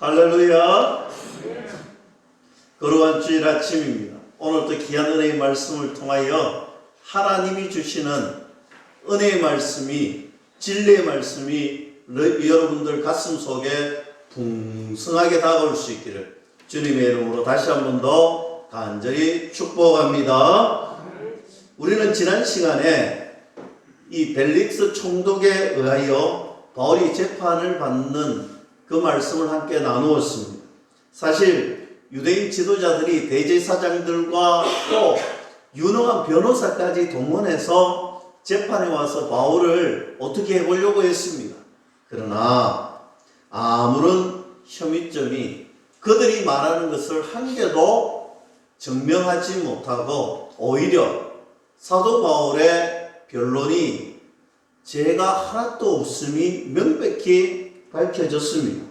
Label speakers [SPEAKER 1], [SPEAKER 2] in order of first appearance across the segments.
[SPEAKER 1] 할렐루야. 거룩한 주일 아침입니다. 오늘도 귀한 은혜의 말씀을 통하여 하나님이 주시는 은혜의 말씀이, 진리의 말씀이 여러분들 가슴 속에 풍성하게 다가올 수 있기를 주님의 이름으로 다시 한 번 더 간절히 축복합니다. 우리는 지난 시간에 이 벨릭스 총독에 의하여 바울이 재판을 받는 그 말씀을 함께 나누었습니다. 사실 유대인 지도자들이 대제사장들과 또 유능한 변호사까지 동원해서 재판에 와서 바울을 어떻게 해보려고 했습니다. 그러나 아무런 혐의점이 그들이 말하는 것을 한 개도 증명하지 못하고 오히려 사도 바울의 변론이 죄가 하나도 없음이 명백히 밝혀졌습니다.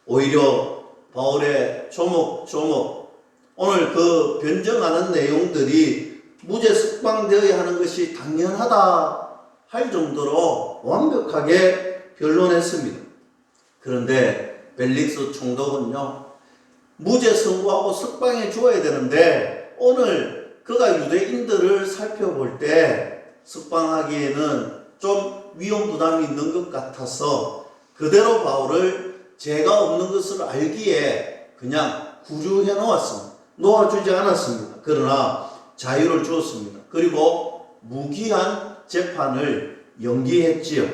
[SPEAKER 1] 오히려 바울의 조목조목 오늘 그 변정하는 내용들이 무죄 석방되어야 하는 것이 당연하다 할 정도로 완벽하게 변론했습니다. 그런데 벨릭스 총독은요, 무죄 선고하고 석방해 주어야 되는데 오늘 그가 유대인들을 살펴볼 때 석방하기에는 좀 위험 부담이 있는 것 같아서 그대로 바울을 죄가 없는 것을 알기에 그냥 구류해 놓았습니다. 놓아주지 않았습니다. 그러나 자유를 주었습니다. 그리고 무기한 재판을 연기했지요.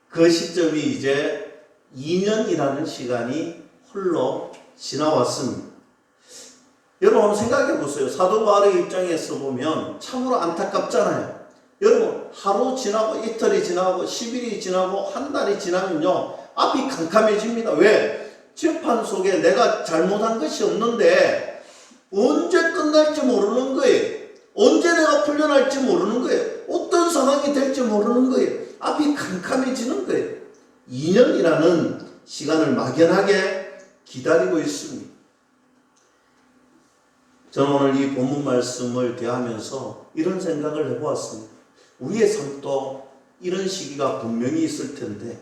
[SPEAKER 1] 그 시점이 이제 2년이라는 시간이 홀로 지나왔습니다. 여러분 한번 생각해 보세요. 사도 바울의 입장에서 보면 참으로 안타깝잖아요. 여러분 하루 지나고 이틀이 지나고 10일이 지나고 한 달이 지나면요 앞이 캄캄해집니다. 왜? 재판 속에 내가 잘못한 것이 없는데 언제 끝날지 모르는 거예요. 언제 내가 풀려날지 모르는 거예요. 어떤 상황이 될지 모르는 거예요. 앞이 캄캄해지는 거예요. 2년이라는 시간을 막연하게 기다리고 있습니다. 저는 오늘 이 본문 말씀을 대하면서 이런 생각을 해보았습니다. 우리의 삶도 이런 시기가 분명히 있을 텐데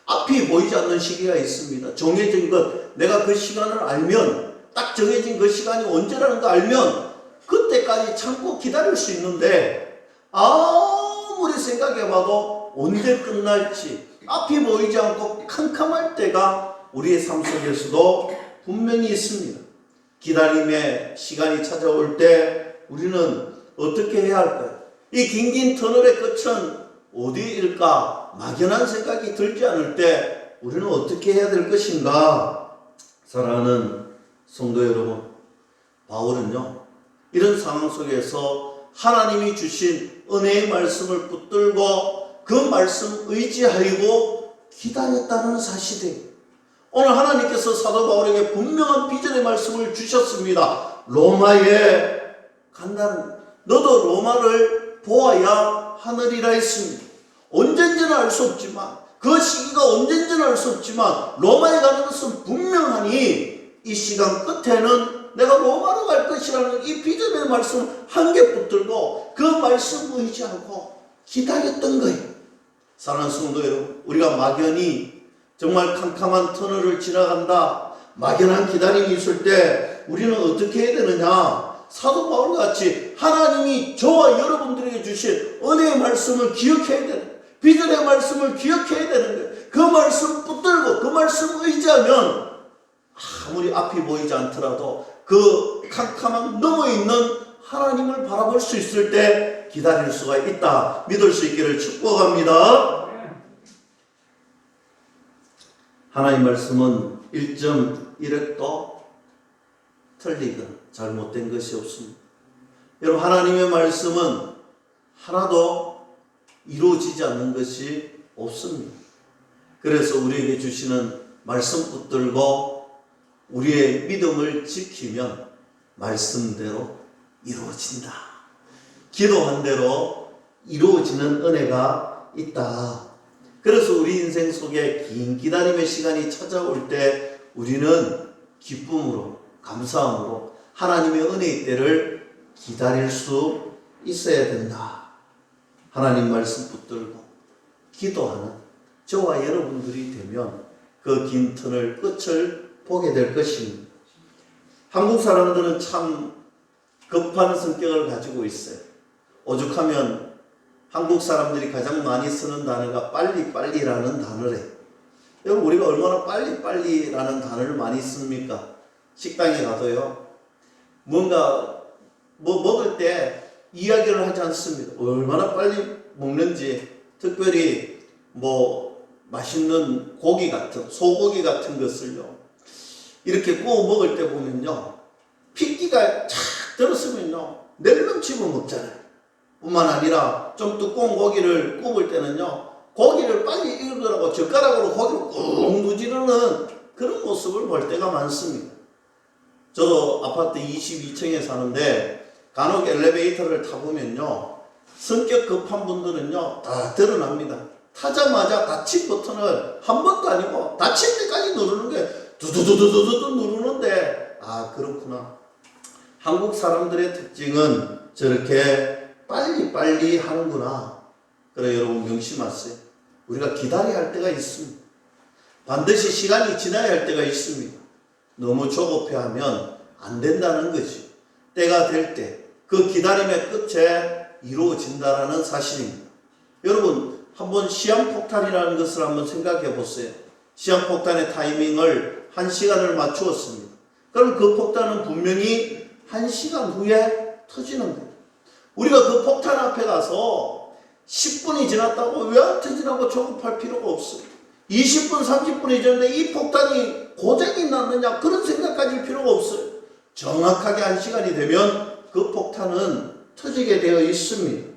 [SPEAKER 1] 앞이 보이지 않는 시기가 있습니다. 정해진 것, 내가 그 시간을 알면, 딱 정해진 그 시간이 언제라는 거 알면 그때까지 참고 기다릴 수 있는데 아무리 생각해봐도 언제 끝날지 앞이 보이지 않고 캄캄할 때가 우리의 삶 속에서도 분명히 있습니다. 기다림의 시간이 찾아올 때 우리는 어떻게 해야 할까요? 이 긴긴 터널의 끝은 어디일까? 막연한 생각이 들지 않을 때 우리는 어떻게 해야 될 것인가? 사랑하는 성도 여러분, 바울은요 이런 상황 속에서 하나님이 주신 은혜의 말씀을 붙들고 그 말씀 의지하고 기다렸다는 사실이에요. 오늘 하나님께서 사도 바울에게 분명한 비전의 말씀을 주셨습니다. 로마에 간다는, 너도 로마를 보아야 하느니라 했습니다. 언젠지는 알 수 없지만, 그 시기가 언젠지는 알 수 없지만 로마에 가는 것은 분명하니 이 시간 끝에는 내가 로마로 갈 것이라는 이 비전의 말씀 한 개 붙들고 그 말씀 의지하고 기다렸던 거예요. 사랑하는 성도 여러분, 우리가 막연히 정말 캄캄한 터널을 지나간다, 막연한 기다림이 있을 때 우리는 어떻게 해야 되느냐? 사도 바울과 같이 하나님이 저와 여러분들에게 주신 은혜의 말씀을 기억해야 되는 거예요. 비전의 말씀을 기억해야 되는 거예요. 그 말씀 붙들고 그 말씀 의지하면 아무리 앞이 보이지 않더라도 그 캄캄한 너머에 있는 하나님을 바라볼 수 있을 때 기다릴 수가 있다, 믿을 수 있기를 축복합니다. 하나님 말씀은 1.1획도 틀리건 잘못된 것이 없습니다. 여러분, 하나님의 말씀은 하나도 이루어지지 않는 것이 없습니다. 그래서 우리에게 주시는 말씀 붙들고 우리의 믿음을 지키면 말씀대로 이루어진다. 기도한 대로 이루어지는 은혜가 있다. 그래서 우리 인생 속에 긴 기다림의 시간이 찾아올 때 우리는 기쁨으로, 감사함으로 하나님의 은혜의 때를 기다릴 수 있어야 된다. 하나님 말씀 붙들고 기도하는 저와 여러분들이 되면 그 긴 터널 끝을 보게 될 것입니다. 한국 사람들은 참 급한 성격을 가지고 있어요. 오죽하면 한국 사람들이 가장 많이 쓰는 단어가 빨리빨리라는 단어래. 여러분, 우리가 얼마나 빨리빨리라는 단어를 많이 씁니까? 식당에 가도요, 뭔가 뭐 먹을 때 이야기를 하지 않습니다. 얼마나 빨리 먹는지. 특별히 뭐 맛있는 고기 같은, 소고기 같은 것을요, 이렇게 구워 먹을 때 보면요, 핏기가 착 들었으면요, 내리넘치고 먹잖아요. 뿐만 아니라 좀 두꺼운 고기를 구울 때는요, 고기를 빨리 익으라고 젓가락으로 고기를 꾹 누지르는 그런 모습을 볼 때가 많습니다. 저도 아파트 22층에 사는데 간혹 엘리베이터를 타보면요, 성격 급한 분들은요 다 드러납니다. 타자마자 닫힌 버튼을 한 번도 아니고 닫힐 때까지 누르는 게 두두두두두두 누르는데, 아, 그렇구나. 한국 사람들의 특징은 저렇게 빨리빨리 하는구나. 그래, 여러분 명심하세요. 우리가 기다려야 할 때가 있습니다. 반드시 시간이 지나야 할 때가 있습니다. 너무 조급해하면 안 된다는 거지. 때가 될 때 그 기다림의 끝에 이루어진다라는 사실입니다. 여러분, 한번 시한폭탄이라는 것을 한번 생각해 보세요. 시한폭탄의 타이밍을 1시간을 맞추었습니다. 그럼 그 폭탄은 분명히 1시간 후에 터지는 거예요. 우리가 그 폭탄 앞에 가서 10분이 지났다고 왜 안 터지라고 조급할 필요가 없어요. 20분, 30분이 지났는데 이 폭탄이 고장이 났느냐, 그런 생각 가질 필요가 없어요. 정확하게 1시간이 되면 그 폭탄은 터지게 되어 있습니다.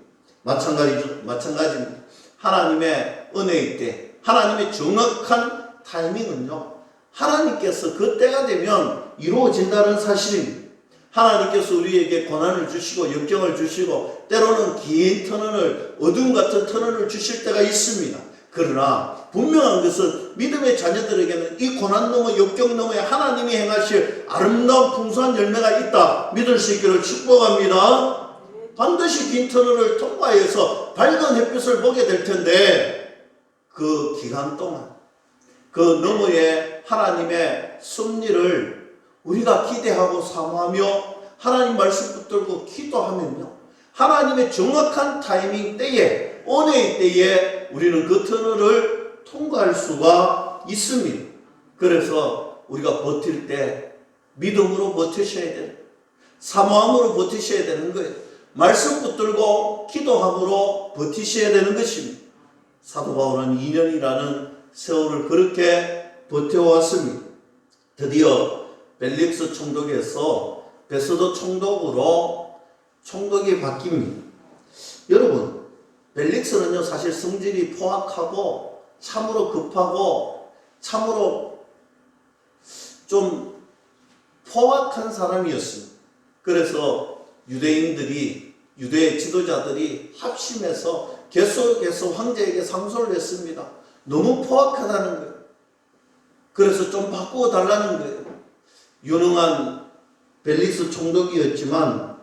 [SPEAKER 1] 마찬가지입니다. 하나님의 은혜의 때, 하나님의 정확한 타이밍은요, 하나님께서 그 때가 되면 이루어진다는 사실입니다. 하나님께서 우리에게 고난을 주시고 역경을 주시고 때로는 긴 터널을, 어둠 같은 터널을 주실 때가 있습니다. 그러나 분명한 것은 믿음의 자녀들에게는 이 고난 넘어 역경 넘어에 하나님이 행하실 아름다운 풍성한 열매가 있다 믿을 수 있기를 축복합니다. 반드시 긴 터널을 통과해서 밝은 햇빛을 보게 될 텐데, 그 기간 동안 그 너머의 하나님의 섭리를 우리가 기대하고 사모하며 하나님 말씀 붙들고 기도하면요, 하나님의 정확한 타이밍 때에, 은혜의 때에 우리는 그 터널을 통과할 수가 있습니다. 그래서 우리가 버틸 때 믿음으로 버티셔야 돼요. 사모함으로 버티셔야 되는 거예요. 말씀 붙들고 기도함으로 버티셔야 되는 것입니다. 사도 바울은 2년이라는 세월을 그렇게 버텨왔습니다. 드디어 벨릭스 총독에서 베소도 총독으로 총독이 바뀝니다. 여러분, 벨릭스는요 사실 성질이 포악하고 참으로 급하고 참으로 좀 포악한 사람이었습니다. 그래서 유대 지도자들이 합심해서 계속 황제에게 상소를 했습니다. 너무 포악하다는 거예요. 그래서 좀 바꾸어 달라는 거예요. 유능한 벨릭스 총독이었지만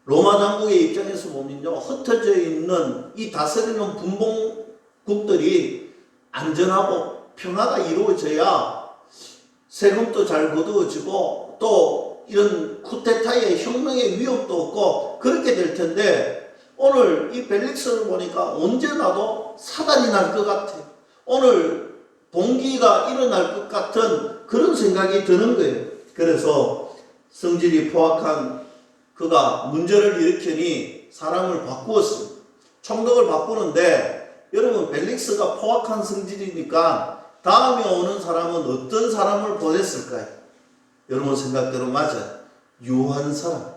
[SPEAKER 1] 로마 당국의 입장에서 보면요, 흩어져 있는 이 다스리는 분봉국들이 안전하고 평화가 이루어져야 세금도 잘 거두어지고 또 이런 쿠데타의 혁명의 위협도 없고 그렇게 될 텐데, 오늘 이 벨릭스를 보니까 언제 나도 사단이 날 것 같아, 오늘 봉기가 일어날 것 같은 그런 생각이 드는 거예요. 그래서 성질이 포악한 그가 문제를 일으키니 사람을 바꾸었습니다. 총독을 바꾸는데, 여러분, 벨릭스가 포악한 성질이니까 다음에 오는 사람은 어떤 사람을 보냈을까요? 여러분 생각대로 맞아요. 유한 사람,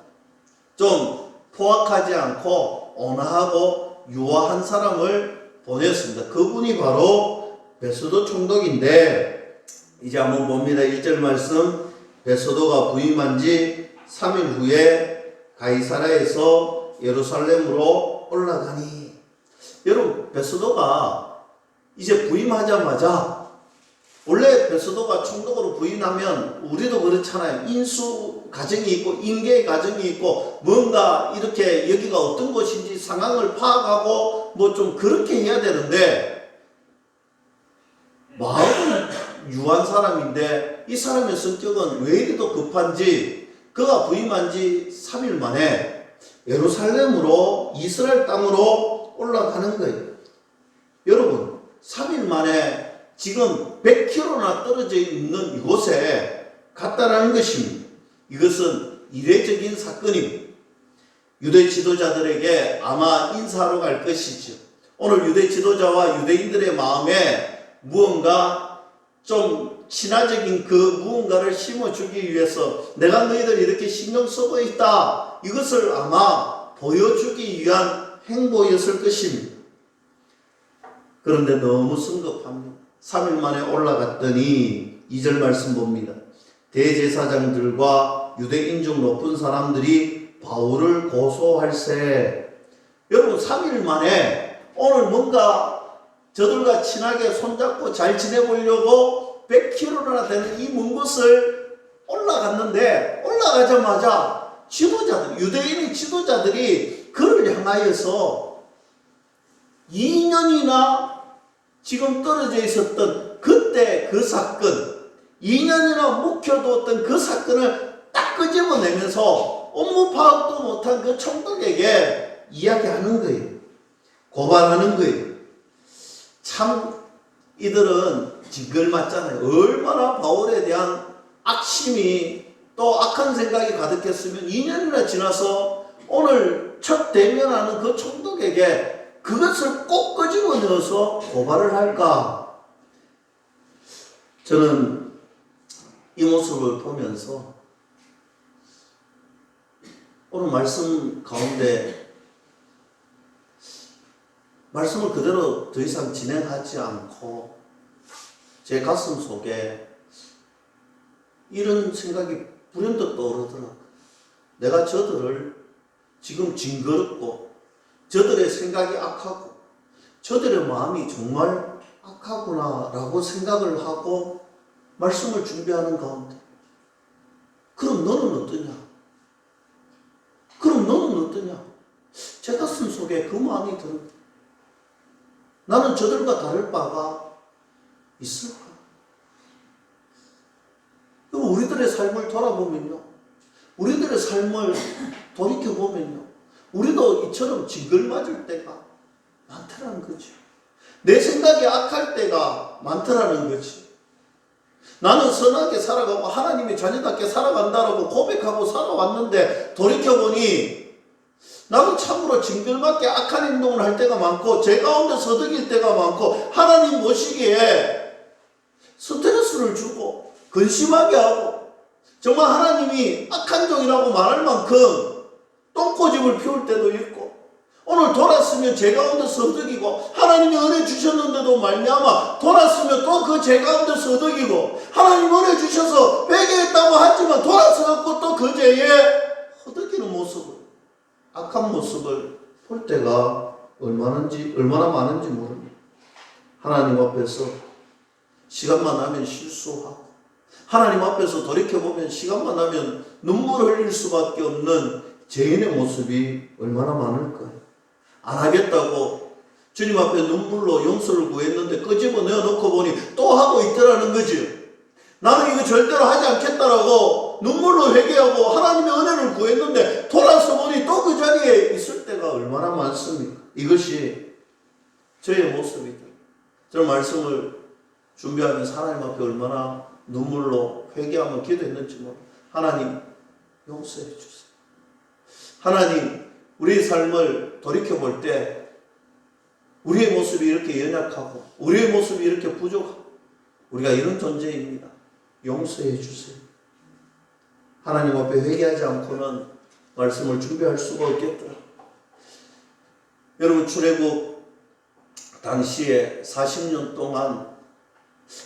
[SPEAKER 1] 좀 포악하지 않고 온화하고 유화한 사람을 보냈습니다. 그분이 바로 베소도 총독인데, 이제 한번 봅니다. 1절 말씀. 베소도가 부임한 지 3일 후에 가이사랴에서 예루살렘으로 올라가니. 여러분, 베소도가 이제 부임하자마자, 원래 베소도가 총독으로 부임하면 우리도 그렇잖아요. 인수 과정이 있고 인계 과정이 있고 뭔가 이렇게 여기가 어떤 곳인지 상황을 파악하고 뭐 좀 그렇게 해야 되는데, 마음은 유한 사람인데 이 사람의 성격은 왜 이리도 급한지 그가 부임한 지 3일 만에 예루살렘으로 이스라엘 땅으로 올라가는 거예요. 여러분 3일 만에 지금 100km나 떨어져 있는 이곳에 갔다라는 것입니다. 이것은 이례적인 사건입니다. 유대 지도자들에게 아마 인사하러 갈 것이죠. 오늘 유대 지도자와 유대인들의 마음에 무언가 좀 친화적인 그 무언가를 심어주기 위해서 내가 너희들 이렇게 신경 쓰고 있다. 이것을 아마 보여주기 위한 행보였을 것입니다. 그런데 너무 성급합니다. 3일 만에 올라갔더니 2절 말씀 봅니다. 대제사장들과 유대인 중 높은 사람들이 바울을 고소할세. 여러분 3일 만에 오늘 뭔가 저들과 친하게 손잡고 잘 지내보려고 100km나 되는 이 먼 곳을 올라갔는데 올라가자마자 지도자들, 유대인의 지도자들이 그를 향하여서 2년이나 지금 떨어져 있었던 그때 그 사건, 2년이나 묵혀두었던 그 사건을 딱 끄집어내면서 업무 파악도 못한 그 총독에게 이야기하는 거예요. 고발하는 거예요. 참 이들은 징글맞잖아요. 얼마나 바울에 대한 악심이 또 악한 생각이 가득했으면 2년이나 지나서 오늘 첫 대면하는 그 총독에게 그것을 꼭 끄집어내어서 고발을 할까? 저는 이 모습을 보면서 오늘 말씀 가운데 말씀을 그대로 더 이상 진행하지 않고 제 가슴 속에 이런 생각이 불현듯 떠오르더라고요. 내가 저들을 지금 징그럽고 저들의 생각이 악하고 저들의 마음이 정말 악하구나 라고 생각을 하고 말씀을 준비하는 가운데 그럼 너는 어떠냐? 그럼 너는 어떠냐? 제 가슴 속에 그 마음이 듭니다. 나는 저들과 다를 바가 있을까? 우리들의 삶을 돌아보면요. 우리들의 삶을 돌이켜보면요. 우리도 이처럼 징글맞을 때가 많더라는 거죠. 내 생각이 악할 때가 많더라는 거지. 나는 선하게 살아가고 하나님의 자녀답게 살아간다라고 고백하고 살아왔는데 돌이켜보니 나도 참으로 징글맞게 악한 행동을 할 때가 많고 제 가운데 서덕일 때가 많고 하나님 모시기에 스트레스를 주고 근심하게 하고 정말 하나님이 악한 종이라고 말할 만큼 똥꼬집을 피울 때도 있고 오늘 돌았으면 제 가운데 서덕이고 하나님이 은혜 주셨는데도 말미암아 돌았으면 또 그 제 가운데 서덕이고 하나님 은혜 주셔서 회개했다고 하지만 돌아서 갖고 또 그 죄에 허덕이는 모습을 악한 모습을 볼 때가 얼마나 많은지 모릅니다. 하나님 앞에서 시간만 나면 실수하고 하나님 앞에서 돌이켜보면 시간만 나면 눈물을 흘릴 수밖에 없는 죄인의 모습이 얼마나 많을까요? 안 하겠다고 주님 앞에 눈물로 용서를 구했는데 끄집어내어놓고 보니 또 하고 있더라는 거죠. 나는 이거 절대로 하지 않겠다라고 눈물로 회개하고 하나님의 은혜를 구했는데 돌아서 보니 또 그 자리에 있을 때가 얼마나 많습니까? 이것이 저의 모습이다. 저는 말씀을 준비하면서 하나님 앞에 얼마나 눈물로 회개하며 기도했는지 모르겠어요. 하나님 용서해 주세요. 하나님 우리의 삶을 돌이켜볼 때 우리의 모습이 이렇게 연약하고 우리의 모습이 이렇게 부족하고 우리가 이런 존재입니다. 용서해 주세요. 하나님 앞에 회개하지 않고는 말씀을 준비할 수가 없겠더라. 여러분 출애굽 당시에 40년 동안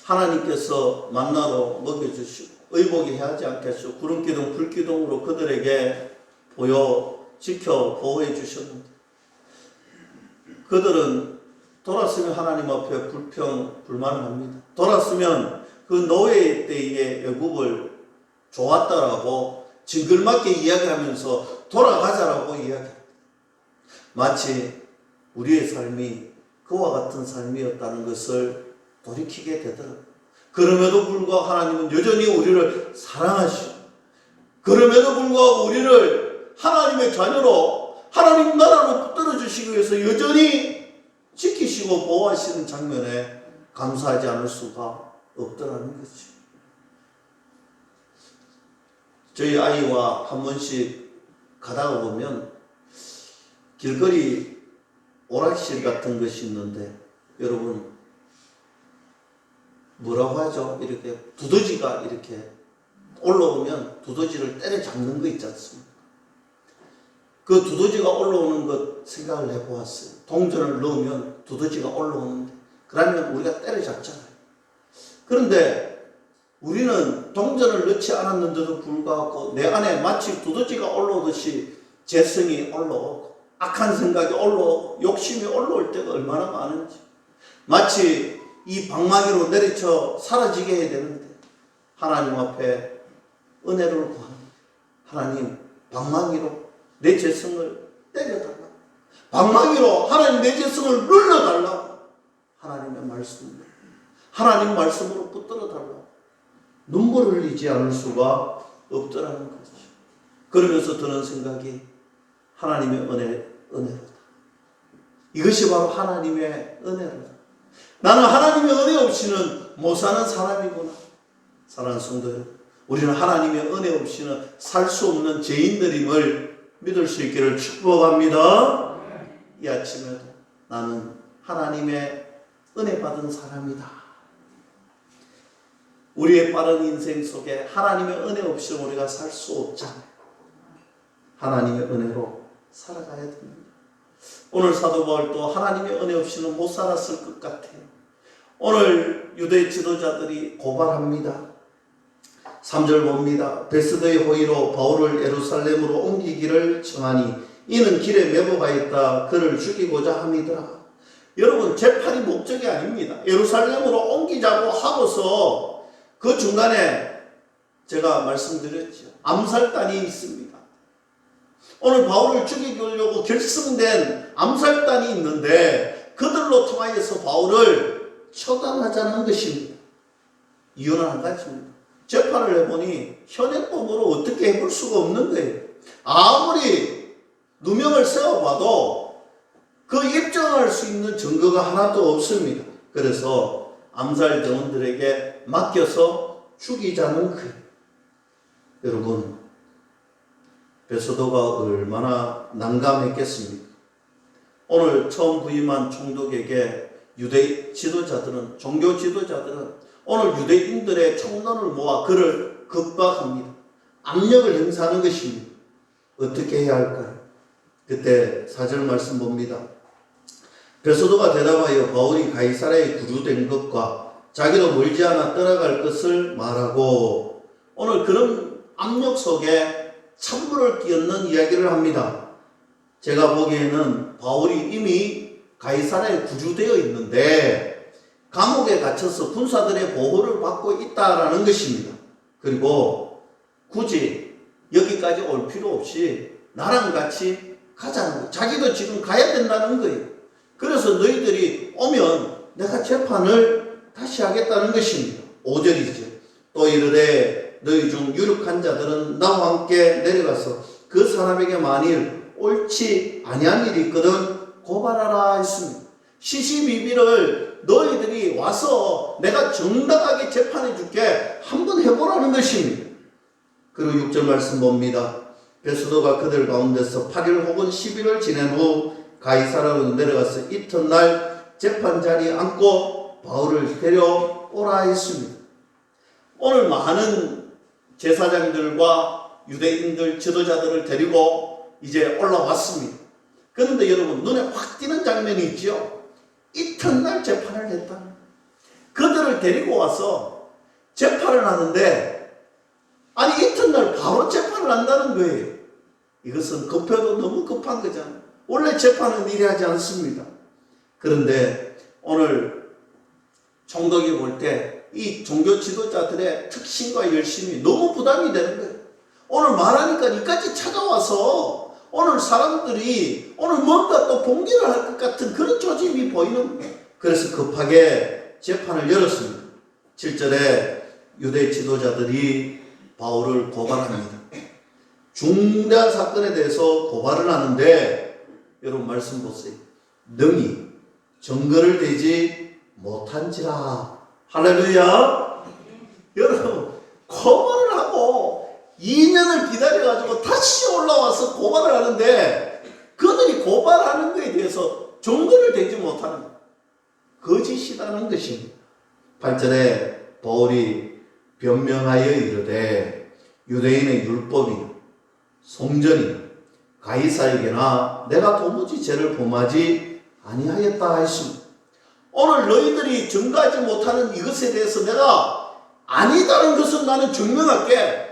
[SPEAKER 1] 하나님께서 만나로 먹여주시고 의복이 하지 않게 하시고 구름기둥 불기둥으로 그들에게 지켜 보호해 주셨는데 그들은 돌았으면 하나님 앞에 불평불만을 합니다. 돌았으면 그 노예 때의 애굽을 좋았다라고 징글맞게 이야기하면서 돌아가자라고 이야기합니다. 마치 우리의 삶이 그와 같은 삶이었다는 것을 돌이키게 되더라고요. 그럼에도 불구하고 하나님은 여전히 우리를 사랑하시고, 그럼에도 불구하고 우리를 하나님의 자녀로 하나님 나라로 붙들어 주시기 위해서 여전히 지키시고 보호하시는 장면에 감사하지 않을 수가 없더라는 거죠. 저희 아이와 한 번씩 가다가 보면 길거리 오락실 같은 것이 있는데, 여러분 뭐라고 하죠? 이렇게 두더지가 이렇게 올라오면 두더지를 때려잡는 거 있지 않습니까? 그 두더지가 올라오는 것 생각을 해보았어요. 동전을 넣으면 두더지가 올라오는데, 그러면 우리가 때려잡잖아요. 그런데 우리는 동전을 넣지 않았는데도 불구하고 내 안에 마치 두더지가 올라오듯이 재성이 올라오고 악한 생각이 올라오고 욕심이 올라올 때가 얼마나 많은지, 마치 이 방망이로 내리쳐 사라지게 해야 되는데 하나님 앞에 은혜를 구합니다. 하나님, 방망이로 내 재성을 때려달라. 방망이로 하나님 내 재성을 눌러달라. 하나님의 말씀으로, 하나님 말씀으로 붙들어달라. 눈물을 흘리지 않을 수가 없더라는 거죠. 그러면서 드는 생각이 하나님의 은혜로다. 이것이 바로 하나님의 은혜로다. 나는 하나님의 은혜 없이는 못 사는 사람이구나. 사랑하는 성도 여러분, 우리는 하나님의 은혜 없이는 살 수 없는 죄인들임을 믿을 수 있기를 축복합니다. 이 아침에도 나는 하나님의 은혜 받은 사람이다. 우리의 빠른 인생 속에 하나님의 은혜 없이는 우리가 살 수 없잖아요. 하나님의 은혜로 살아가야 됩니다. 오늘 사도 바울도 하나님의 은혜 없이는 못 살았을 것 같아요. 오늘 유대 지도자들이 고발합니다. 3절 봅니다. 베스더의 호의로 바울을 예루살렘으로 옮기기를 청하니 이는 길에 매복하였다. 그를 죽이고자 함이더라. 여러분, 재판이 목적이 아닙니다. 예루살렘으로 옮기자고 하고서 그 중간에 제가 말씀드렸죠. 암살단이 있습니다. 오늘 바울을 죽이려고 결성된 암살단이 있는데 그들로 통하여서 바울을 처단하자는 것입니다. 이유는 한 가지입니다. 재판을 해보니 현행법으로 어떻게 해볼 수가 없는 거예요. 아무리 누명을 세워봐도 그 입증할 수 있는 증거가 하나도 없습니다. 그래서 암살 대원들에게 맡겨서 죽이자는 거예요. 여러분, 베소도가 얼마나 난감했겠습니까? 오늘 처음 부임한 총독에게 유대 지도자들은, 종교 지도자들은 오늘 유대인들의 총론을 모아 그를 겁박합니다. 압력을 행사하는 것입니다. 어떻게 해야 할까요? 그때 4절 말씀 봅니다. 베소도가 대답하여 바울이 가이사랴에 구류된 것과 자기도 멀지 않아 떠나갈 것을 말하고, 오늘 그런 압력 속에 찬물을 끼얹는 이야기를 합니다. 제가 보기에는 바울이 이미 가이사랴에 구류되어 있는데 감옥에 갇혀서 군사들의 보호를 받고 있다라는 것입니다. 그리고 굳이 여기까지 올 필요 없이 나랑 같이 가자는 거예요. 자기도 지금 가야 된다는 거예요. 그래서 너희들이 오면 내가 재판을 다시 하겠다는 것입니다. 5절이죠. 또 이르되 너희 중 유력한 자들은 나와 함께 내려가서 그 사람에게 만일 옳지 아니한 일이 있거든 고발하라 했습니다. 시시비비를 너희들이 와서 내가 정당하게 재판해 줄게 한번 해보라는 것입니다. 그리고 6절 말씀 봅니다. 베소도가 그들 가운데서 8일 혹은 10일을 지낸 후 가이사랴로 내려가서 이튿날 재판 자리에 앉고 바울을 데려오라 했습니다. 오늘 많은 제사장들과 유대인들 지도자들을 데리고 이제 올라왔습니다. 그런데 여러분, 눈에 확 띄는 장면이 있죠. 이튿날 재판을 했다. 그들을 데리고 와서 재판을 하는데, 아니 이튿날 바로 재판을 한다는 거예요. 이것은 급해도 너무 급한 거잖아요. 원래 재판은 이래 하지 않습니다. 그런데 오늘 총독이 볼 때 이 종교 지도자들의 특심과 열심이 너무 부담이 되는 거예요. 오늘 말하니까 이까지 찾아와서 오늘 사람들이 오늘 뭔가 또 봉기를 할 것 같은 그런 조짐이 보이는 거예요. 그래서 급하게 재판을 열었습니다. 7절에 유대 지도자들이 바울을 고발합니다. 중대한 사건에 대해서 고발을 하는데 여러분 말씀 보세요. 능히 증거를 대지 못한지라. 할렐루야. 여러분 고발을 하고 2년을 기다려가지고 다시 올라와서 고발을 하는데 그들이 고발하는 것에 대해서 증거를 대지 못하는 것. 거짓이라는 것입니다. 8절에 바울이 변명하여 이르되 유대인의 율법이나 성전이나 가이사에게나 내가 도무지 죄를 범하지 아니하였다 했습니다. 오늘 너희들이 증거하지 못하는 이것에 대해서 내가 아니다는 것은 나는 증명할게.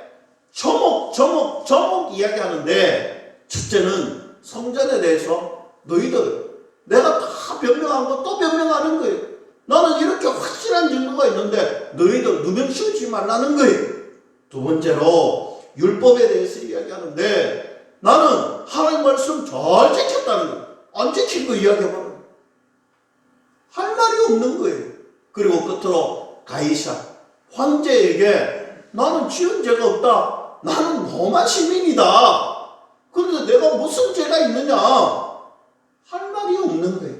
[SPEAKER 1] 조목 이야기하는데 첫째는 성전에 대해서 너희들 내가 다 변명한 거 또 변명하는 거예요. 나는 이렇게 확실한 증거가 있는데 너희들 누명 씌우지 말라는 거예요. 두 번째로 율법에 대해서 이야기하는데 나는 하나님 말씀 잘 지켰다는 거예요. 안 지킨 거 이야기해봐요. 할 말이 없는 거예요. 그리고 끝으로 가이사 황제에게 나는 지은 죄가 없다. 나는 로마 시민이다. 그런데 내가 무슨 죄가 있느냐? 할 말이 없는 거예요.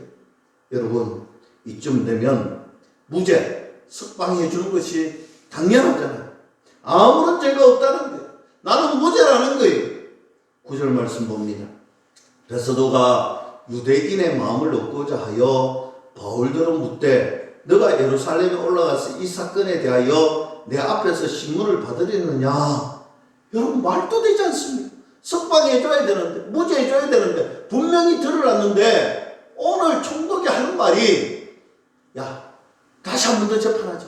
[SPEAKER 1] 여러분 이쯤 되면 무죄 석방해 주는 것이 당연하잖아요. 아무런 죄가 없다는 거예요. 나는 무죄라는 거예요. 9절 말씀 봅니다. 베서도가 유대인의 마음을 얻고자 하여 바울들은 묻되 너가 예루살렘에 올라가서 이 사건에 대하여 내 앞에서 신문을 받으려느냐. 여러분 말도 되지 않습니다. 석방해줘야 되는데 무죄해줘야 되는데 분명히 드러났는데 오늘 총독이 하는 말이 야 다시 한 번 더 재판하자.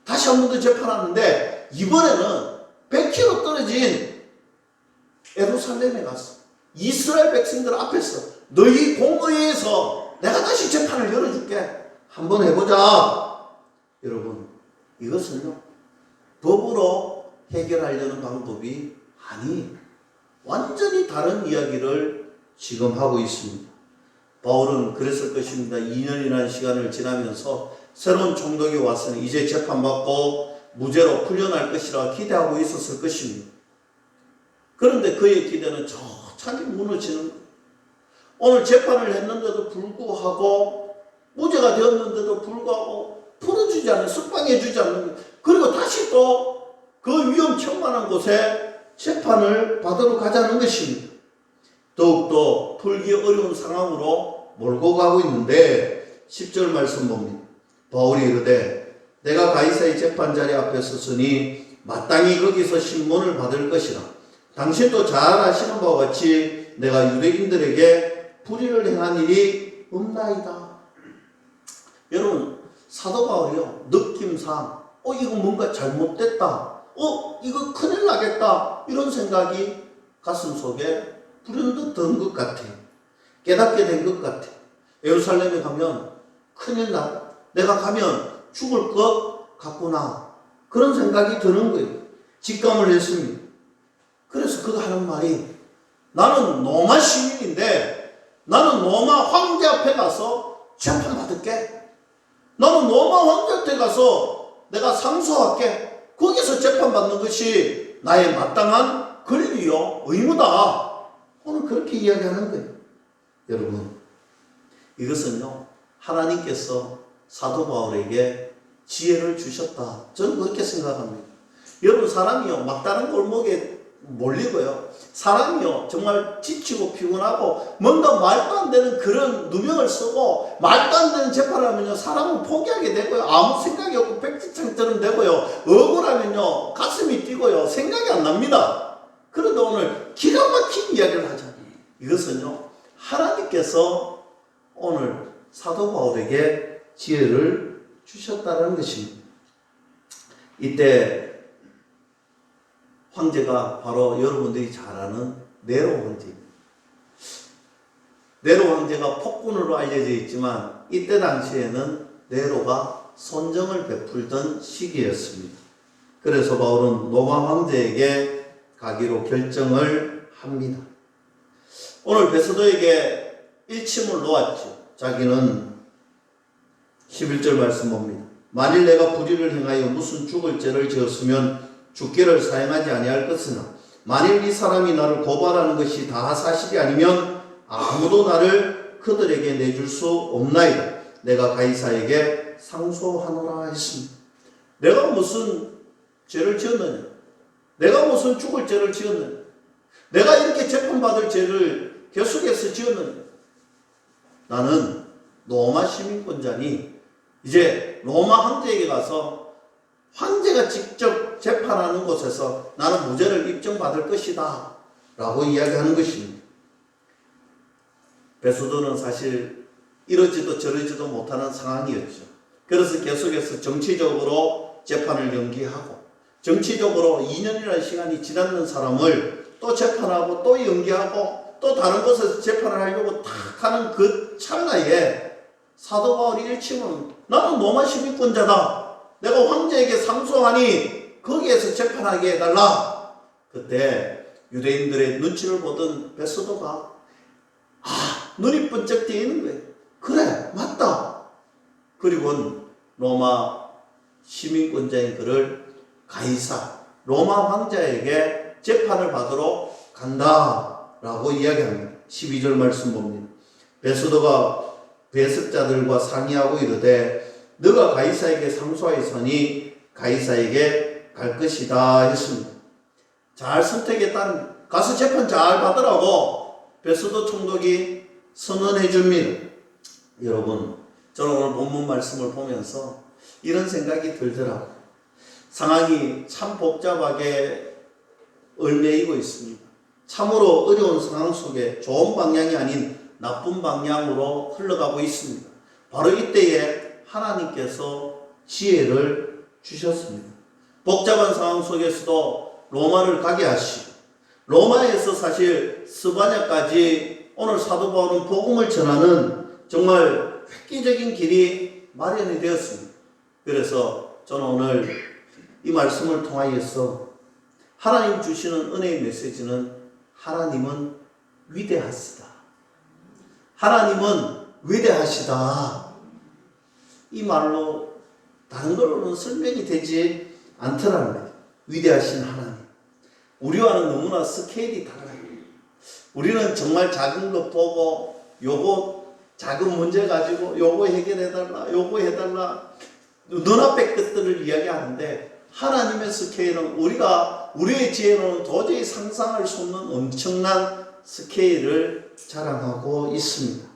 [SPEAKER 1] 다시 한 번 더 재판하는데 이번에는 100km 떨어진 예루살렘에 가서 이스라엘 백성들 앞에서 너희 공의에서 내가 다시 재판을 열어줄게. 한번 해보자. 여러분 이것은요 법으로 해결하려는 방법이 아니 완전히 다른 이야기를 지금 하고 있습니다. 바울은 그랬을 것입니다. 2년이라는 시간을 지나면서 새로운 총독이 왔으니 이제 재판받고 무죄로 풀려날 것이라 기대하고 있었을 것입니다. 그런데 그의 기대는 저차게 무너지는 거예요. 오늘 재판을 했는데도 불구하고 무죄가 되었는데도 불구하고 풀어주지 않는, 석방해주지 않는 거예요. 그리고 다시 또 그 위험천만한 곳에 재판을 받으러 가자는 것입니다. 더욱더 풀기 어려운 상황으로 몰고 가고 있는데 10절 말씀 봅니다. 바울이 이르되 내가 가이사의 재판자리 앞에 섰으니 마땅히 거기서 신문을 받을 것이라. 당신도 잘 아시는 바와 같이 내가 유대인들에게 불의를 행한 일이 없나이다. 여러분 사도 바울이요 느낌상 이거 뭔가 잘못됐다. 이거 큰일 나겠다. 이런 생각이 가슴 속에 불현듯 든 것 같아요. 깨닫게 된 것 같아요. 예루살렘에 가면 큰일 나. 내가 가면 죽을 것 같구나. 그런 생각이 드는 거예요. 직감을 했습니다. 그래서 그가 하는 말이 나는 로마 시민인데 나는 로마 황제 앞에 가서 재판 받을게. 나는 로마 황제 앞에 가서 내가 상소할게. 거기서 재판받는 것이 나의 마땅한 권리요 의무다. 오늘 그렇게 이야기하는 거예요. 여러분 이것은요 하나님께서 사도 바울에게 지혜를 주셨다. 저는 그렇게 생각합니다. 여러분 사람이요 막다른 골목에 몰리고요 사람이요 정말 지치고 피곤하고 뭔가 말도 안 되는 그런 누명을 쓰고 말도 안 되는 재판을 하면요 사람은 포기하게 되고요 아무 생각이 없고 백지창처럼 되고요 억울하면요 가슴이 뛰고요 생각이 안 납니다. 그런데 오늘 기가 막힌 이야기를 하잖아요. 이것은요 하나님께서 오늘 사도 바울에게 지혜를 주셨다는 것입니다. 이때 황제가 바로 여러분들이 잘 아는 네로 황제입니다. 네로 황제가 폭군으로 알려져 있지만 이때 당시에는 네로가 선정을 베풀던 시기였습니다. 그래서 바울은 로마 황제에게 가기로 결정을 합니다. 오늘 베서도에게 일침을 놓았죠. 자기는 11절 말씀 봅니다. 만일 내가 불의를 행하여 무슨 죽을 죄를 지었으면 죽기를 사용하지 아니할 것이나 만일 이 사람이 나를 고발하는 것이 다 사실이 아니면 아무도 나를 그들에게 내줄 수 없나이다. 내가 가이사에게 상소하노라 했습니다. 내가 무슨 죄를 지었느냐? 내가 무슨 죽을 죄를 지었느냐? 내가 이렇게 재판받을 죄를 계속해서 지었느냐? 나는 로마 시민권자니 이제 로마 황제에게 가서 황제가 직접 재판하는 곳에서 나는 무죄를 입증받을 것이다 라고 이야기하는 것입니다. 베소도는 사실 이러지도 저러지도 못하는 상황이었죠. 그래서 계속해서 정치적으로 재판을 연기하고 정치적으로 2년이라는 시간이 지났는 사람을 또 재판하고 또 연기하고 또 다른 곳에서 재판을 하려고 탁 하는 그 찰나에 사도 바울이 일침은 나는 로마 시민권자다. 내가 황제에게 상소하니 거기에서 재판하게 해달라. 그때 유대인들의 눈치를 보던 베소도가 눈이 번쩍 뜨이는 거예요. 그래, 맞다. 그리고는 로마 시민권자인 그를 가이사, 로마 황제에게 재판을 받으러 간다라고 이야기합니다. 12절 말씀 봅니다. 베소도가 배석자들과 상의하고 이르되 너가 가이사에게 상소하였으니 가이사에게 갈 것이다 했습니다. 잘 선택했다는, 가서 재판 잘 받으라고 베소도 총독이 선언해 줍니다. 여러분, 저는 오늘 본문 말씀을 보면서 이런 생각이 들더라고요. 상황이 참 복잡하게 얽매이고 있습니다. 참으로 어려운 상황 속에 좋은 방향이 아닌 나쁜 방향으로 흘러가고 있습니다. 바로 이때에 하나님께서 지혜를 주셨습니다. 복잡한 상황 속에서도 로마를 가게 하시고 로마에서 사실 스바냐까지 오늘 사도 바울은 복음을 전하는 정말 획기적인 길이 마련이 되었습니다. 그래서 저는 오늘 이 말씀을 통하여서 하나님 주시는 은혜의 메시지는 하나님은 위대하시다. 하나님은 위대하시다. 이 말로 다른 걸로는 설명이 되지 않더라는 거예요. 위대하신 하나님. 우리와는 너무나 스케일이 달라요. 우리는 정말 작은 것 보고 요거 작은 문제 가지고 요거 해결해달라, 요거 해달라 눈앞의 것들을 이야기하는데 하나님의 스케일은 우리의 지혜로는 도저히 상상할 수 없는 엄청난 스케일을 자랑하고 있습니다.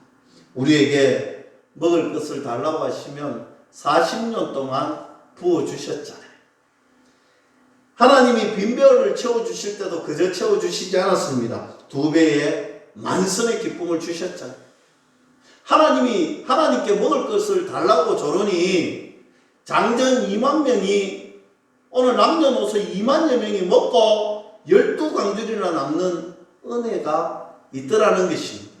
[SPEAKER 1] 우리에게 먹을 것을 달라고 하시면 40년 동안 부어주셨잖아요. 하나님이 빈배를 채워주실 때도 그저 채워주시지 않았습니다. 2배의 만선의 기쁨을 주셨잖아요. 하나님께 먹을 것을 달라고 조르니 장전 2만 명이 오늘 남녀노소 2만여 명이 먹고 12강줄이나 남는 은혜가 있더라는 것입니다.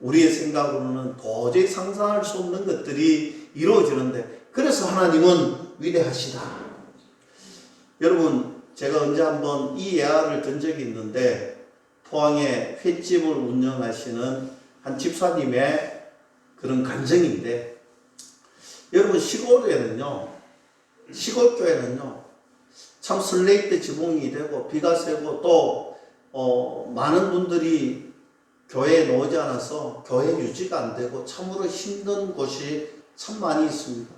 [SPEAKER 1] 우리의 생각으로는 도저히 상상할 수 없는 것들이 이루어지는데 그래서 하나님은 위대하시다. 여러분, 제가 언제 한번 이 예화를 든 적이 있는데 포항에 횟집을 운영하시는 한 집사님의 그런 간증인데 여러분 시골교회는요 참 슬레이트 지붕이 되고 비가 새고 또 많은 분들이 교회에 나오지 않아서 교회 유지가 안 되고 참으로 힘든 곳이 참 많이 있습니다.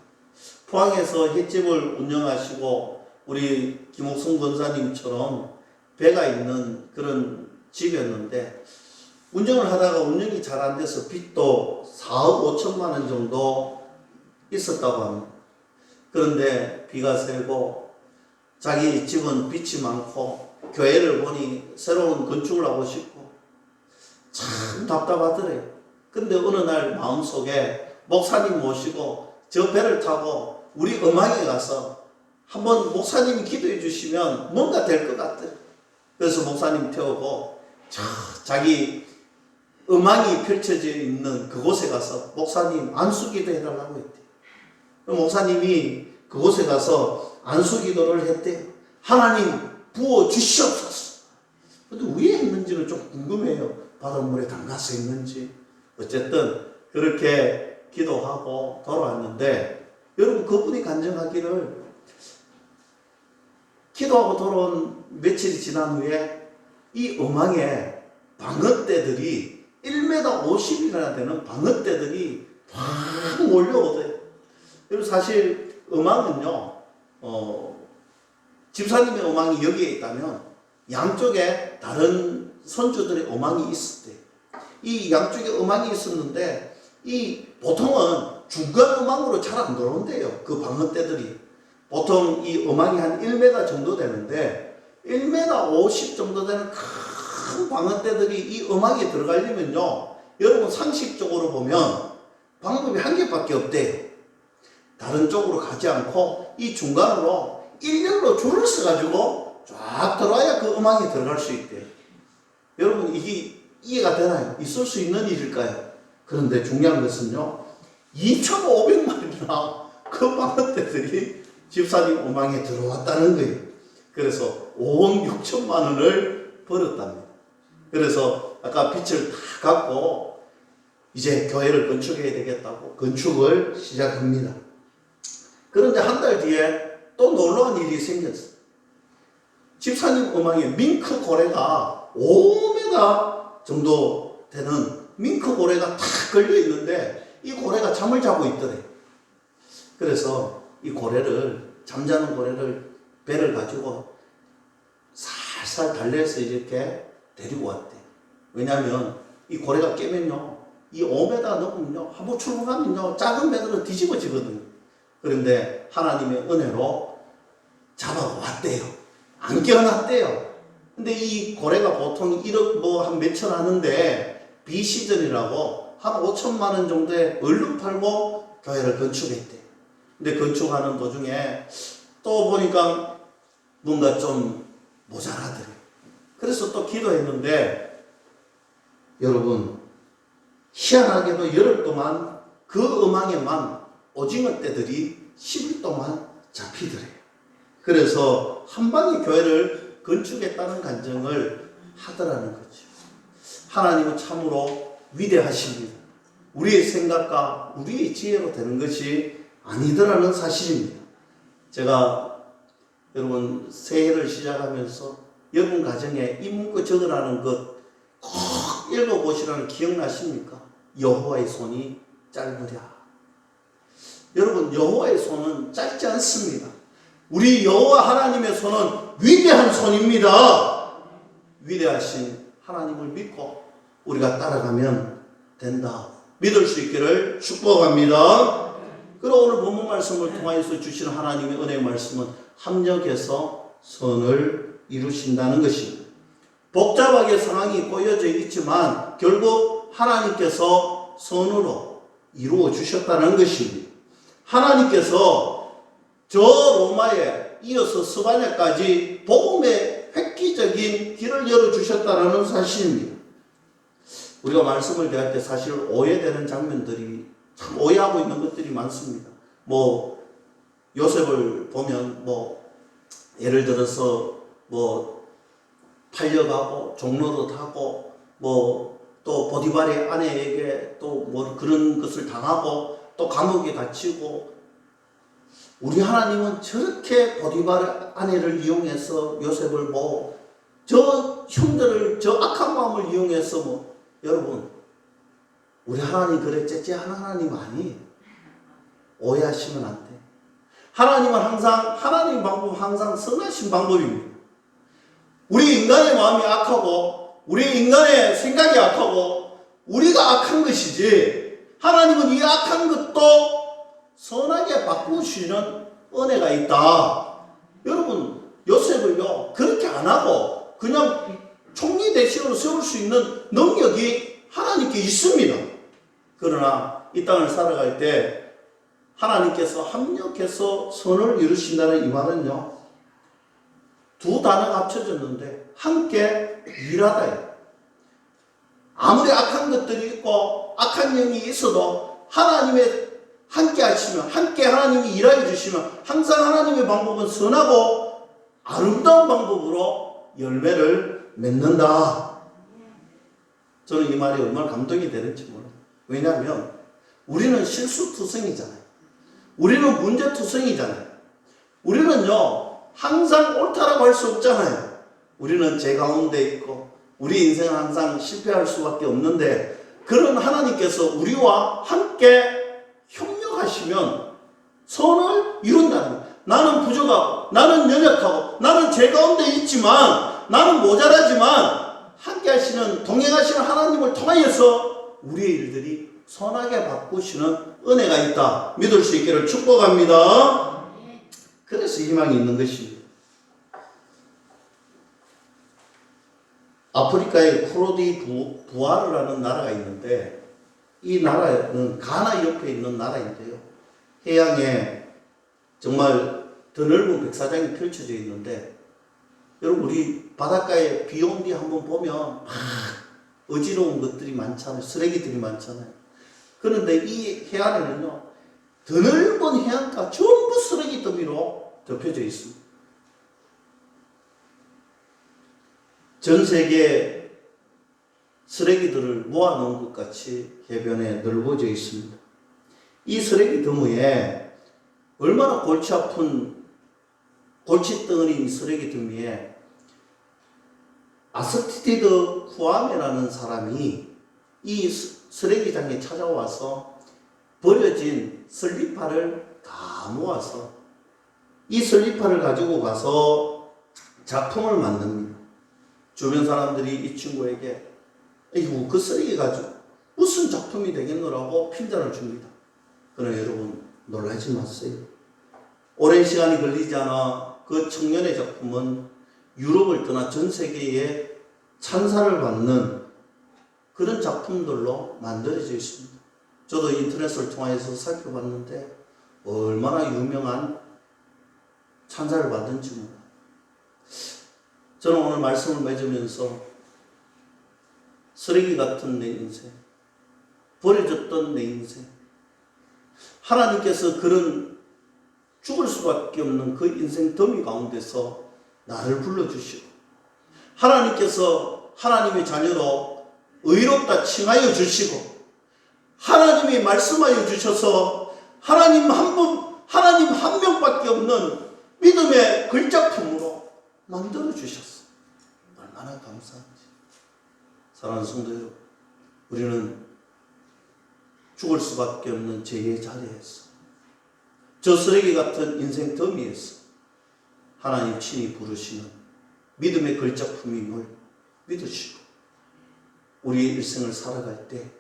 [SPEAKER 1] 포항에서 횟집을 운영하시고 우리 김옥성 권사님처럼 배가 있는 그런 집이었는데 운영을 하다가 운영이 잘 안 돼서 빚도 4억 5천만 원 정도 있었다고 합니다. 그런데 비가 새고 자기 집은 빚이 많고 교회를 보니 새로운 건축을 하고 싶고 참 답답하더래요. 근데 어느 날 마음속에 목사님 모시고 저 배를 타고 우리 음악에 가서 한번 목사님이 기도해 주시면 뭔가 될 것 같더래요. 그래서 목사님 태우고 자기 음악이 펼쳐져 있는 그곳에 가서 목사님 안수기도 해달라고 했대요. 목사님이 그곳에 가서 안수기도를 했대요. 하나님 부어주시옵소서. 근데 왜 했는지는 좀 궁금해요. 바닷물에 담가서 했는지. 어쨌든 그렇게 기도하고 돌아왔는데 여러분 그분이 간증하기를 기도하고 돌아온 며칠이 지난 후에 이 어망에 방어떼들이 1m 50이나 되는 방어떼들이 확 몰려오대요. 여러분 사실 어망은요, 집사님의 어망이 여기에 있다면 양쪽에 다른 선주들의 어망이 있었대요. 이 양쪽에 어망이 있었는데 이 보통은 중간 어망으로 잘 안 들어온대요. 그 방어떼들이. 보통 이 어망이 한 1m 정도 되는데 1m 50 정도 되는 큰 방어떼들이 이 어망에 들어가려면요, 여러분 상식적으로 보면 방법이 한 개밖에 없대요. 다른 쪽으로 가지 않고 이 중간으로 일렬로 줄을 써가지고 쫙 들어와야 그 어망에 들어갈 수 있대요. 여러분 이게 이해가 되나요? 있을 수 있는 일일까요? 그런데 중요한 것은요, 2,500마리나 그 방어떼들이 집사님 어망에 들어왔다는 거예요. 그래서 5억 6천만 원을 벌었답니다. 그래서 아까 빚을 다 갚고 이제 교회를 건축해야 되겠다고 건축을 시작합니다. 그런데 한 달 뒤에 또 놀라운 일이 생겼어요. 집사님 어망에 밍크 고래가 5m 정도 되는 밍크 고래가 탁 걸려 있는데 이 고래가 잠을 자고 있더래. 그래서 이 고래를, 잠자는 고래를 배를 가지고 살살 달래서 이렇게 데리고 왔대. 왜냐하면 이 고래가 깨면요, 이 5m 넘으면요, 한번 출국하면요, 작은 배들은 뒤집어지거든요. 그런데 하나님의 은혜로 잡아왔대요. 안 깨어났대요. 근데 이 고래가 보통 1억 한 몇천 하는데 비시즌이라고 한 5천만 원 정도에 얼른 팔고 교회를 건축했대. 근데 건축하는 도중에 또 보니까 뭔가 좀 모자라더래. 그래서 또 기도했는데 여러분 희한하게도 열흘 동안 그 어망에만 오징어 떼들이 10일 동안 잡히더래요. 그래서 한 방에 교회를 건축했다는 간증을 하더라는 거죠. 하나님은 참으로 위대하십니다. 우리의 생각과 우리의 지혜로 되는 것이 아니더라는 사실입니다. 제가 여러분 새해를 시작하면서 여러분 가정에 이 문구 적으라는 것 꼭 읽어보시라는 기억나십니까? 여호와의 손이 짧으랴. 여러분 여호와의 손은 짧지 않습니다. 우리 여호와 하나님의 손은 위대한 손입니다. 위대하신 하나님을 믿고 우리가 따라가면 된다. 믿을 수 있기를 축복합니다. 그리고 오늘 본문 말씀을 통하여서 주시는 하나님의 은혜의 말씀은 합력해서 선을 이루신다는 것입니다. 복잡하게 상황이 꼬여져 있지만 결국 하나님께서 선으로 이루어 주셨다는 것입니다. 하나님께서 저 로마에 이어서 스바냐까지 복음의 획기적인 길을 열어주셨다는 사실입니다. 우리가 말씀을 대할 때 사실 오해되는 장면들이 참 오해하고 있는 것들이 많습니다. 요셉을 보면 예를 들어서 팔려가고 종로도 타고 또 보디발의 아내에게 또 그런 것을 당하고 또 감옥에 갇히고, 우리 하나님은 저렇게 보디발 아내를 이용해서 요셉을 저 형들을 저 악한 마음을 이용해서 여러분 우리 하나님 그래 째째한 하나님 아니에요. 오해하시면 안 돼. 하나님은 항상 하나님 방법은 항상 선하신 방법입니다. 우리 인간의 마음이 악하고 우리 인간의 생각이 악하고 우리가 악한 것이지 하나님은 이 악한 것도 선하게 바꾸시는 은혜가 있다. 여러분 요셉을요 그렇게 안 하고 그냥 총리 대신으로 세울 수 있는 능력이 하나님께 있습니다. 그러나 이 땅을 살아갈 때 하나님께서 합력해서 선을 이루신다는 이 말은요 두 단어가 합쳐졌는데 함께 일하다예요. 아무리 악한 것들이 있고 악한 영이 있어도 하나님의 함께 하시면, 함께 하나님이 일하여 주시면 항상 하나님의 방법은 선하고 아름다운 방법으로 열매를 맺는다. 저는 이 말이 얼마나 감동이 되는지 몰라요. 왜냐하면 우리는 실수투성이잖아요. 우리는 문제투성이잖아요. 우리는요, 항상 옳다라고 할 수 없잖아요. 우리는 죄 가운데 있고, 우리 인생은 항상 실패할 수밖에 없는데, 그런 하나님께서 우리와 함께 협력하시면 선을 이룬다는 거예요. 나는 부족하고, 나는 연약하고, 나는 죄 가운데 있지만, 나는 모자라지만, 함께 하시는, 동행하시는 하나님을 통하여서 우리의 일들이 선하게 바꾸시는 은혜가 있다. 믿을 수 있기를 축복합니다. 그래서 희망이 있는 것입니다. 아프리카에 코로디 부아르라는 나라가 있는데, 이 나라는 가나 옆에 있는 나라인데요. 해양에 정말 드넓은 백사장이 펼쳐져 있는데, 여러분 우리 바닷가에 비 온 뒤 한번 보면 막 어지러운 것들이 많잖아요. 쓰레기들이 많잖아요. 그런데 이 해안에는요, 드넓은 해안가 전부 쓰레기 더미로 덮여져 있습니다. 전 세계 쓰레기들을 모아놓은 것 같이 해변에 넓어져 있습니다. 이 쓰레기 더미에 얼마나 골치 아픈 골칫덩어리인 쓰레기 더미에 아스티디드 쿠아메라는 사람이 이 쓰레기장에 찾아와서 버려진 슬리퍼를 다 모아서 이 슬리퍼를 가지고 가서 작품을 만듭니다. 주변 사람들이 이 친구에게 에이구 그 쓰레기 가지고 무슨 작품이 되겠노라고 핀잔을 줍니다. 그러나 여러분 놀라지 마세요. 오랜 시간이 걸리지 않아 그 청년의 작품은 유럽을 떠나 전 세계에 찬사를 받는 그런 작품들로 만들어져 있습니다. 저도 인터넷을 통해서 살펴봤는데 얼마나 유명한 찬사를 받은지 몰라요. 저는 오늘 말씀을 맺으면서 쓰레기 같은 내 인생, 버려졌던 내 인생, 하나님께서 그런 죽을 수밖에 없는 그 인생 더미 가운데서 나를 불러주시고, 하나님께서 하나님의 자녀로 의롭다 칭하여 주시고, 하나님이 말씀하여 주셔서 하나님 한 명밖에 없는 믿음의 글작품으로 만들어 주셨어. 얼마나 감사한지. 사랑하는 성도 여러분, 우리는 죽을 수밖에 없는 죄의 자리에서, 저 쓰레기 같은 인생 더미에서 하나님 친히 부르시는 믿음의 글작품임을 믿으시고, 우리의 일생을 살아갈 때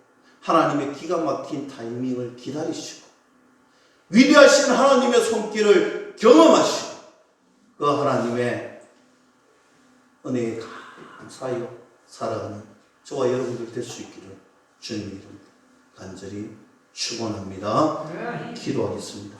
[SPEAKER 1] 하나님의 기가 막힌 타이밍을 기다리시고, 위대하신 하나님의 손길을 경험하시고, 그 하나님의 은혜에 감사하여 살아가는 저와 여러분들 될 수 있기를 주님의 이름으로 간절히 축원합니다. 기도하겠습니다.